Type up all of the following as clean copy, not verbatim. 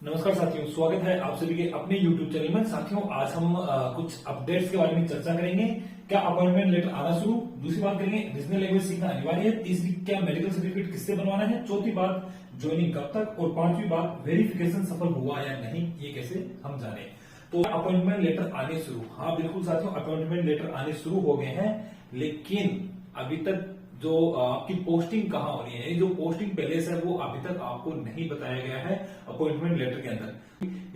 नमस्कार साथियों, स्वागत है आप सभी के अपने YouTube चैनल में। साथियों, आज हम कुछ अपडेट्स के बारे में चर्चा करेंगे। क्या अपॉइंटमेंट लेटर आना शुरू, दूसरी बात करेंगे रीजनल लैंग्वेज सीखना अनिवार्य है, तीसरी क्या मेडिकल सर्टिफिकेट किससे बनवाना है, चौथी बात ज्वाइनिंग कब तक, और पांचवी बात वेरिफिकेशन सफल हुआ या नहीं, ये कैसे हम जाने। तो अपॉइंटमेंट लेटर आने शुरू, हाँ बिल्कुल साथियों, अपॉइंटमेंट लेटर आने शुरू हो गए हैं, लेकिन अभी तक जो आपकी पोस्टिंग कहाँ होनी है, जो पोस्टिंग पैलेस है वो अभी तक आपको नहीं बताया गया है अपॉइंटमेंट लेटर के अंदर,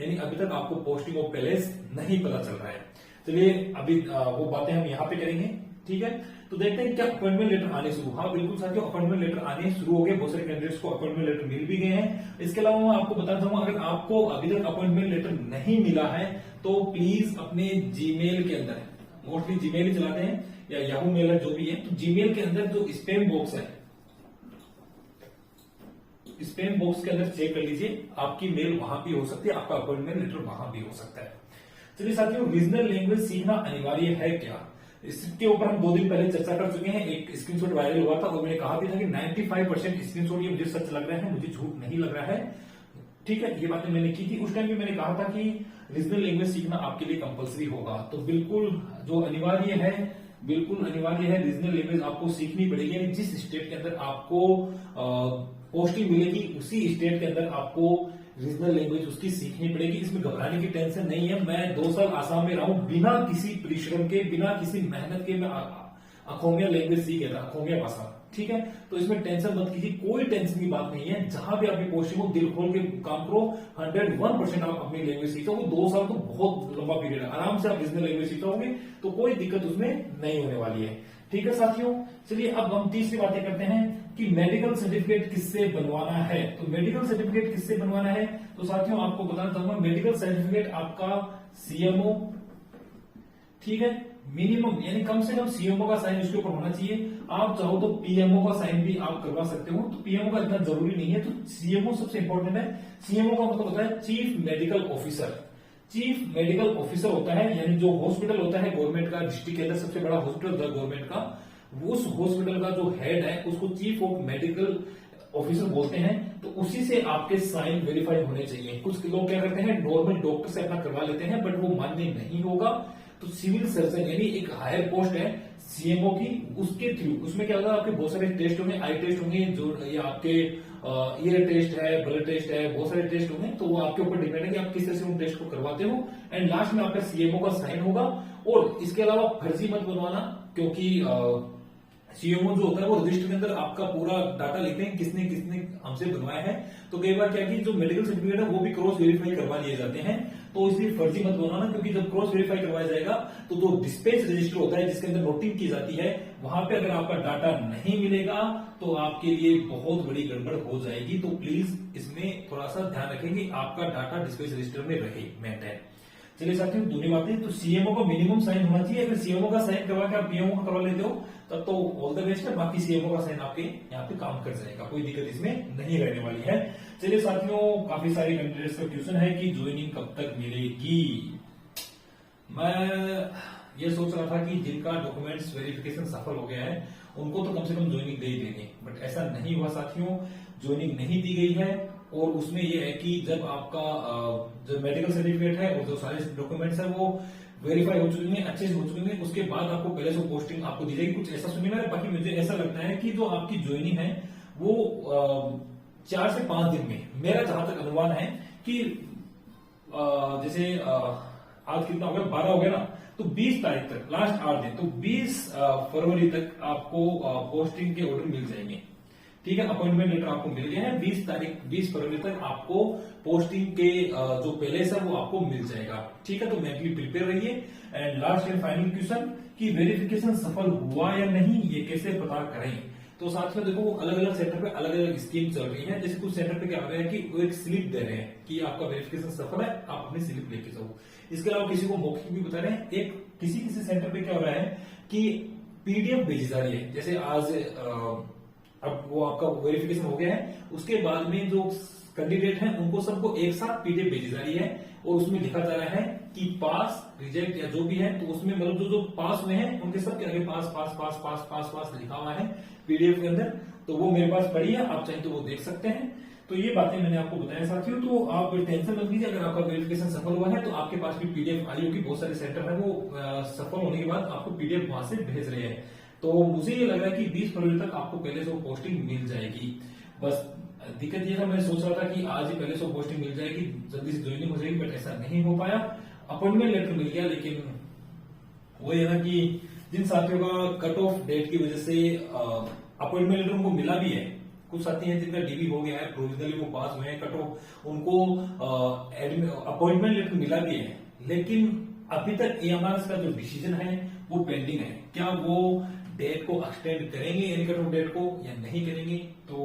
यानी अभी तक आपको पोस्टिंग ऑफ पैलेस नहीं पता चल रहा है। चलिए अभी वो बातें हम यहाँ पे करेंगे, ठीक है। तो देखते हैं क्या अपॉइंटमेंट लेटर आने शुरू, हाँ बिल्कुल साथियों, अपॉइंटमेंट लेटर आने शुरू हो गए, बहुत सारे कैंडिडेट्स को अपॉइंटमेंट लेटर मिल भी गए हैं। इसके अलावा मैं आपको बता दूंगा, अगर आपको अभी तक अपॉइंटमेंट लेटर नहीं मिला है तो प्लीज अपने जीमेल के अंदर, मोस्टली जीमेल ही चलाते हैं या याहू मेल है जो भी है, तो जीमेल के अंदर जो स्पैम बॉक्स है, स्पैम बॉक्स के अंदर चेक कर लीजिए, आपकी मेल वहां भी हो सकती है, आपका अपॉइंटमेंट लेटर वहां भी हो सकता है। चलिए साथियों, रीजनल लैंग्वेज सीखना अनिवार्य है क्या, इसके ऊपर हम 2 दिन पहले चर्चा कर चुके हैं। एक स्क्रीनशॉट वायरल हुआ था और मैंने कहा भी था कि 95% स्क्रीनशॉट ये मुझे सच लग रहा है, मुझे झूठ नहीं लग रहा है, ठीक है। ये बातें मैंने की थी उस टाइम भी, मैंने कहा था कि रीजनल लैंग्वेज सीखना आपके लिए कंपलसरी होगा, तो बिल्कुल जो अनिवार्य है, बिल्कुल अनिवार्य है, रीजनल लैंग्वेज आपको सीखनी पड़ेगी। यानी जिस स्टेट के अंदर आपको पोस्टिंग मिलेगी उसी स्टेट के अंदर आपको रीजनल लैंग्वेज उसकी सीखनी पड़ेगी। इसमें घबराने की टेंशन नहीं है। मैं 2 साल आसाम में रहा हूं, बिना किसी परिश्रम के, बिना किसी मेहनत के मैं अखोमिया लैंग्वेज सीख गया था, अखोमिया भाषा, ठीक है। तो इसमें टेंशन मत कीजिए, कोई टेंशन की बात नहीं है। जहां भी आपकी पोस्टिंग हो, दिल खोल के काम करो, 101% आप अपनी लैंग्वेज सीखोगे। 2 साल तो बहुत लंबा पीरियड है, आराम से आप रीजनल लैंग्वेज सीखोगे, तो कोई दिक्कत उसमें नहीं होने वाली है, ठीक है साथियों। चलिए अब हम तीसरी बातें करते हैं कि मेडिकल सर्टिफिकेट किससे बनवाना है। तो मेडिकल सर्टिफिकेट किससे बनवाना है, तो साथियों आपको बताना चाहूंगा, मेडिकल सर्टिफिकेट आपका सीएमओ, ठीक है, मिनिमम यानी कम से कम सीएमओ का साइन उसके ऊपर होना चाहिए। आप चाहो तो पीएमओ का साइन भी आप करवा सकते हो, तो पीएमओ का इतना जरूरी नहीं है, तो सीएमओ सबसे इंपॉर्टेंट है। सीएमओ का मतलब होता है chief medical officer. Chief medical officer होता है, यानी जो हॉस्पिटल होता है गवर्नमेंट का, डिस्ट्रिक्ट के अंदर सबसे बड़ा हॉस्पिटल होता है गवर्नमेंट का, उस हॉस्पिटल का जो हेड है उसको चीफ ऑफ मेडिकल ऑफिसर बोलते हैं। तो उसी से आपके साइन वेरीफाई होने चाहिए। कुछ लोग क्या करते हैं, नॉर्मल डॉक्टर से अपना करवा लेते हैं, बट वो मान्य नहीं होगा। तो सिविल सर्जन यानी एक हायर पोस्ट है सीएमओ की, उसके थ्रू, उसमें क्या होगा, आपके बहुत सारे टेस्ट होंगे, आई टेस्ट होंगे, जो ये आपके ईयर टेस्ट है, ब्लड टेस्ट है, बहुत सारे टेस्ट होंगे, तो वो आपके ऊपर डिपेंड है कि आप किस तरह से उन टेस्ट को करवाते हो। एंड लास्ट में आपका सीएमओ का साइन होगा। और इसके अलावा फर्जी मत बनवाना, क्योंकि सीएमओ जो होता है वो रजिस्टर के अंदर आपका पूरा डाटा लेते हैं, किसने किसने हमसे बनवाया है। तो कई बार क्या कि जो मेडिकल सर्टिफिकेट है वो भी क्रॉस वेरीफाई करवा लिए जाते हैं, तो इसलिए फर्जी मत बनवाना, क्योंकि जब क्रॉस वेरीफाई करवाया जाएगा तो जो डिस्पैच रजिस्टर होता है जिसके अंदर नोटिंग की जाती है, वहां पे अगर आपका डाटा नहीं मिलेगा तो आपके लिए बहुत बड़ी गड़बड़ हो जाएगी। तो प्लीज इसमें थोड़ा सा ध्यान रखेंगे, आपका डाटा डिस्पैच रजिस्टर में रहे, मेंटेन। चलिए साथियों, दूसरी बातें, तो सीएमओ का मिनिमम साइन होना चाहिए। अगर सीएमओ का साइन करवा के आप पीएमओ का करवा लेते हो तब तो ऑल द बेस्ट है, बाकी सीएमओ का साइन आपके यहाँ पे काम कर जाएगा, कोई दिक्कत इसमें नहीं रहने वाली है। चलिए साथियों, काफी सारे कैंडिडेट्स का क्वेश्चन है कि ज्वाइनिंग कब तक मिलेगी। मैं ये सोच रहा था कि जिनका डॉक्यूमेंट्स वेरिफिकेशन सफल हो गया है उनको तो कम से कम ज्वाइनिंग दे ही देंगे, बट ऐसा नहीं हुआ साथियों, ज्वाइनिंग नहीं दी गई है। और उसमें यह है कि जब आपका जो मेडिकल सर्टिफिकेट है और जो सारे डॉक्यूमेंट्स है वो वेरीफाई हो चुके हैं, अच्छे से हो चुके हैं, उसके बाद आपको पहले से पोस्टिंग आपको दी जाएगी, कुछ ऐसा सुनिए मेरा। बाकी मुझे ऐसा लगता है कि जो आपकी ज्वाइनिंग है वो 4 से 5 दिन में, मेरा जहां तक अनुमान है कि जैसे आज कितना हो गया, 12 हो गया ना, तो 20 तारीख तक, लास्ट 8 दिन, तो 20 फरवरी तक आपको पोस्टिंग के ऑर्डर मिल जाएंगे, ठीक है। अपॉइंटमेंट लेटर आपको मिल गया है, 20 फरवरी तक आपको पोस्टिंग के जो पैलेस है वो आपको मिल जाएगा, ठीक है। तो मेंटली प्रिपेयर रहिए। And last and final question कि वेरिफिकेशन सफल हुआ या नहीं, ये कैसे पता करें। तो साथियों देखो, अलग अलग सेंटर पे अलग अलग स्कीम चल रही है। जैसे कुछ सेंटर पे क्या हो रहा है कि वो एक स्लिप दे रहे हैं कि आपका वेरिफिकेशन सफल है, आप अपनी स्लिप लेके जाओ। इसके अलावा किसी को मौखिक भी बता रहे हैं। एक किसी सेंटर पे क्या हो रहा है कि पीडीएफ भेजी जा रही है, जैसे आज अब वो आपका वेरिफिकेशन हो गया है, उसके बाद में जो कैंडिडेट हैं उनको सबको एक साथ पीडीएफ भेजी जा रही है और उसमें लिखा जा रहा है कि पास, रिजेक्ट या जो भी है, तो उसमें मतलब जो पास में है उनके सबके आगे पास पास पास पास पास पास लिखा हुआ है पीडीएफ के अंदर। तो वो मेरे पास पड़ी है, आप चाहे तो वो देख सकते हैं। तो ये बातें मैंने आपको बताया साथियों, तो आप टेंशन मत लीजिए। अगर आपका वेरिफिकेशन सफल हुआ है तो आपके पास भी पीडीएफ आई होगी। बहुत सारे सेंटर है वो सफल होने के बाद आपको पीडीएफ वहां से भेज रहे हैं। तो मुझे ये लग रहा है कि 20 फरवरी तक आपको पहले से वो पोस्टिंग मिल जाएगी। बस दिक्कत ये था, मैं सोच रहा था कि आज ही पहले से वो पोस्टिंग मिल जाएगी, जल्दी से ज्वाइनिंग हो जाएगी, बट ऐसा नहीं हो पाया। अपॉइंटमेंट लेटर मिल गया, लेकिन वो ये ना कि जिन साथियों का कट ऑफ डेट की वजह से अपॉइंटमेंट लेटर उनको मिला भी है, कुछ साथी हैं जिनका डीबी हो गया है, प्रोविजनली वो पास हुए हैं, कट ऑफ उनको अपॉइंटमेंट लेटर मिला भी है, लेकिन अभी तक एएमआरएस का जो डिसीजन है वो पेंडिंग है। क्या वो डेट को एक्सटेंड करेंगे यानी कट ऑफ डेट को या नहीं करेंगे, तो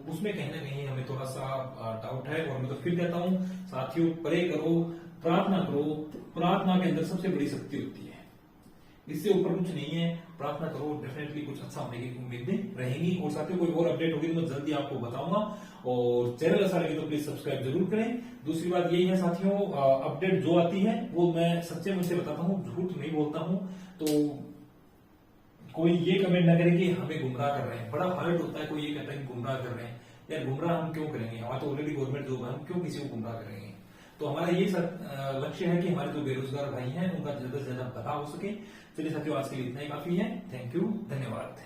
उसमें कहीं ना कहीं हमें थोड़ा सा डाउट है। और मैं तो फिर कहता हूं साथियों, प्रे करो, प्रार्थना करो। प्रार्थना के अंदर सबसे बड़ी शक्ति होती है, इससे ऊपर कुछ नहीं है। प्रार्थना करो, डेफिनेटली कुछ अच्छा होने की उम्मीदें रहेंगी। और साथियों कोई और अपडेट होगी तो मैं जल्दी आपको बताऊंगा। और चैनल अच्छा लगे तो प्लीज सब्सक्राइब जरूर करें। दूसरी बात यही है साथियों, अपडेट जो आती है वो मैं सच्चे मुझसे बताता हूँ, झूठ नहीं बोलता हूँ। तो कोई ये कमेंट ना करे कि हमें गुमराह कर रहे हैं। बड़ा हर्ट होता है कोई ये कहता है कि गुमराह कर रहे हैं। यार गुमराह हम क्यों करेंगे, हमारा तो ऑलरेडी गवर्नमेंट जॉब है, हम क्यों किसी को गुमराह करेंगे। तो हमारा ये लक्ष्य है कि हमारे जो बेरोजगार भाई हैं उनका ज्यादा से ज्यादा भला हो सके। चलिए साथियों, आज के लिए इतना ही काफी है। थैंक यू, धन्यवाद।